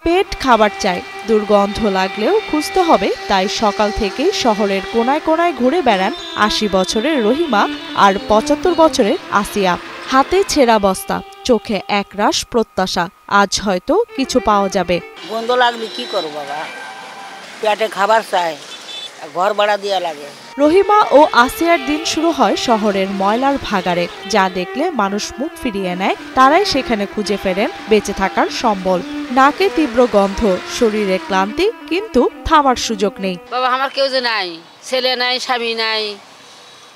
পেট খাবার চায়, দুর্গন্ধ লাগলেও খুঁজতে হবে, তাই সকাল থেকেই শহরের কোনায় কোনায় ঘুরে বেড়ান ৮০ বছরের রহিমা আর ৭৫ বছরের আসিয়া। হাতে ছেঁড়া বস্তা, চোখে একরাশ প্রত্যাশা, আজ হয়তো কিছু পাওয়া যাবে। গন্ধ লাগলে কি করবো বাবা, পেটে খাবার চাই, ঘর ভাড়া দেওয়া লাগে। রহিমা ও আসিয়ার দিন শুরু হয় শহরের ময়লার ভাগাড়ে, যা দেখলে মানুষ মুখ ফিরিয়ে নেয়। তারাই সেখানে খুঁজে ফেরেন বেঁচে থাকার সম্বল। নাকে তীব্র গন্ধ, শরীরে ক্লান্তি, কিন্তু থামার সুযোগ নেই। বাবা আমার কেউ যে নাই, ছেলে নাই, স্বামী নাই,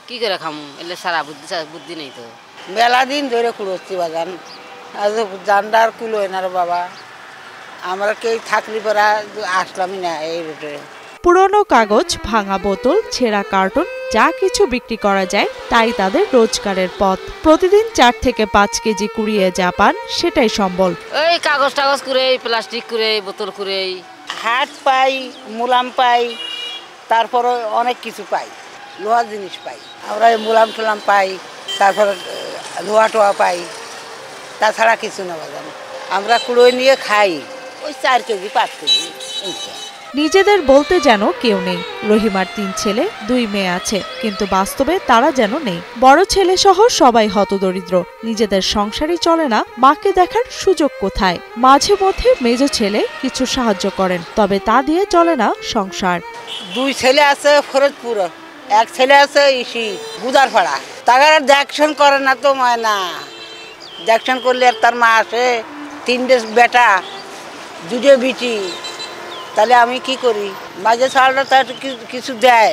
কি করে খামু? এলে সারা বুদ্ধি নেই তো। মেলা দিন ধরে কুড়োচ্ছি বাগান, আজ জান্ডার কুলো এনার বাবা, আমরা কেউ থাকলি পরা আসলামই না এই রুটে। পুরনো কাগজ, ভাঙা বোতল, ছেঁড়া কার্টুন, যা কিছু বিক্রি করা যায় তাই তাদের রোজগারের পথ। প্রতিদিন ৪ থেকে ৫ কেজি কুড়িয়ে যা পান সেটাই সম্বল। ওই কাগজ টাগজ করে, প্লাস্টিক করে, বোতল করে। হাট পাই, মুলাম পাই, তারপরে অনেক কিছু পাই, লোহার জিনিস পাই। আমরা মুলাম টুলাম পাই, তারপরে লোহা টোয়া পাই, তাছাড়া কিছু না বাজান। আমরা কুড়োয় নিয়ে খাই, ওই ৪ কেজি ৫ কেজি। নিজেদের বলতে যেন কেউ নেই। রহিমার ৩ ছেলে ২ মেয়ে আছে, কিন্তু বাস্তবে তারা যেন নেই। বড় ছেলে সহ সবাই হতদরিদ্র, নিজেদের সংসারই চলে না, মাকে দেখার সুযোগ কোথায়? মাঝে মধ্যে মেজ ছেলে কিছু সাহায্য করেন, তবে তা দিয়ে চলে না সংসার। ২ ছেলে আছে ফরিদপুর, ১ ছেলে আছে ইসি গুদারপাড়া। তারা দেখশন করে না তো ময়না, দেখশন করলে আর তার মা আসে, ৩টে বেটা ২টে বিটি, তাহলে আমি কি করি? মাঝে চালটা তার কিছু দেয়,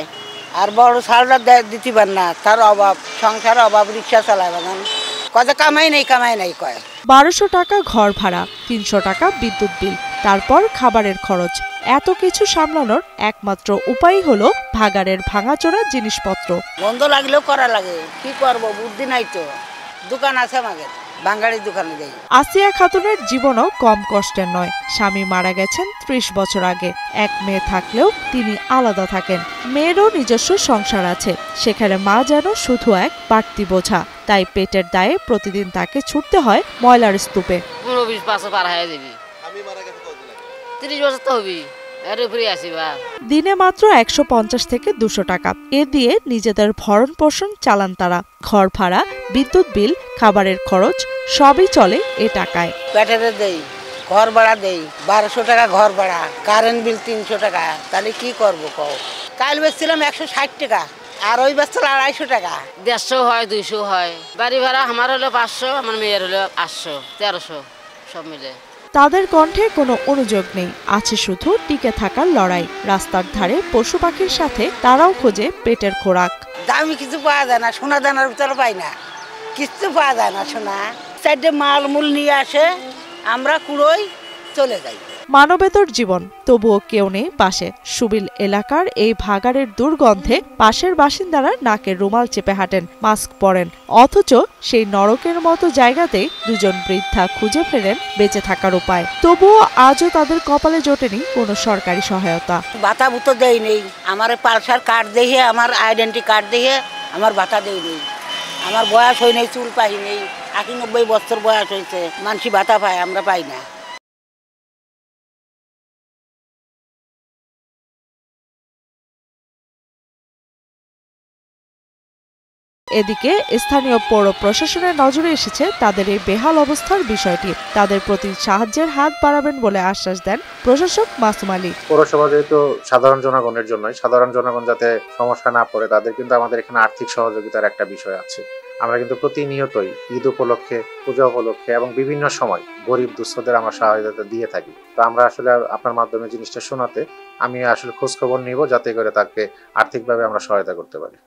আর বড় চালটা দিতে পার না, তার অভাব, সংসার অভাব, রিক্সা চালায় বাগান, কত কামাই নেই কয়। ১২০০ টাকা ঘর ভাড়া, ৩০০ টাকা বিদ্যুৎ বিল, তারপর খাবারের খরচ। এত কিছু সামলানোর একমাত্র উপায় হলো ভাগাড়ের ভাঙাচোরা জিনিসপত্র। বন্ধ লাগলেও করা লাগে, কি করবো, বুদ্ধি নাই তো। দোকান আছে আমাদের, বাঙালির দোকানে যাই। আসিয়া খাতুনের জীবনও কম কষ্টের নয়। স্বামী মারা গেছেন ৩০ বছর আগে। ১ মেয়ে থাকলেও তিনি আলাদা থাকেন। মেয়েরও নিজস্ব সংসার আছে, সেখানে মা যেন শুধু এক বাড়তি বোঝা। তাই পেটের দায়ে প্রতিদিন তাকে ছুটতে হয় ময়লার স্তূপে। ৩০ বছর তো হবি, দিনে মাত্র ১৫০ থেকে ২০০ টাকা, এ দিয়ে নিজেদের ভরণ পোষণ চালান তারা। ঘর ভাড়া, বিদ্যুৎ বিল, খাবারের খরচ সবই চলে এ টাকায়। পেটেরে দেই, ঘর ভাড়া দেই ১২০০ টাকা ঘর ভাড়া, কারেন্ট বিল ৩০০ টাকা, তাহলে কি করবো কও? কাল বেচছিলাম ১৬০ টাকা, আর ওই বেচছিল ২৫০ টাকা। ১৫০ হয়, ২০০ হয়। বাড়ি ভাড়া আমার হলো ৫০০, আমার মেয়ের হলো ৮০০, ১৩০০, সব মিলে। তাদের কণ্ঠে কোনো অনুযোগ নেই, আছে শুধু টিকে থাকার লড়াই। রাস্তার ধারে পশু পাখির সাথে তারাও খোঁজে পেটের খোরাক। দামি কিছু পাওয়া যায় না, সোনা দানার ভিতরে পাই না, কিছু পাওয়া যায় না। সোনা ৪টে মালমূল নিয়ে আসে, আমরা কুড়োই চলে যাই। মানবেতর জীবন, তবুও কেউ নেই পাশে। সুবিল এলাকার এই ভাগাড়ের দুর্গন্ধে পাশের বাসিন্দারা নাকের রুমাল চেপে হাঁটেন, মাস্ক পরেন, অথচ সেই নরকের মতো জায়গাতেই দুজন বৃদ্ধা খুঁজে ফেরেন বেঁচে থাকার উপায়। তবুও আজও তাদের কপালে জোটেনি কোনো সরকারি সহায়তা। ভাতা ভুতো দেই নেই, আমার পালসার কার্ড দেখে, আমার আইডেন্টি কার্ড দেখে আমার ভাতা দেই নেই। আমার বয়স হয় নাই, চুল পাই নেই, ৯৮ বছর বয়স হয়েছে, মানসি ভাতা পায়, আমরা পাই না। এদিকে স্থানীয় পৌর প্রশাসনের নজরে এসেছে তাদের এই বেহাল অবস্থার বিষয়টি। তাদের প্রতি সাহায্যের হাত বাড়াবেন বলে আশ্বাস দেন প্রশাসক মাসুম আলী। পৌরসভা যেহেতু সাধারণ জনগণের জন্যই, সাধারণ জনগণ যাতে সমস্যা না পড়ে, তাদের কিন্তু আমাদের এখানে আর্থিক সহযোগিতার একটা বিষয় আছে। আমরা কিন্তু প্রতিনিয়তই ঈদ উপলক্ষে, পূজা উপলক্ষে এবং বিভিন্ন সময় গরিব দুস্থদের আমরা সহায়তা দিয়ে থাকি। তো আমরা আসলে আপনার মাধ্যমে জিনিসটা শোনাতে আমি আসলে খোঁজ খবর নিব, যাতে করে তাকে আর্থিকভাবে আমরা সহায়তা করতে পারি।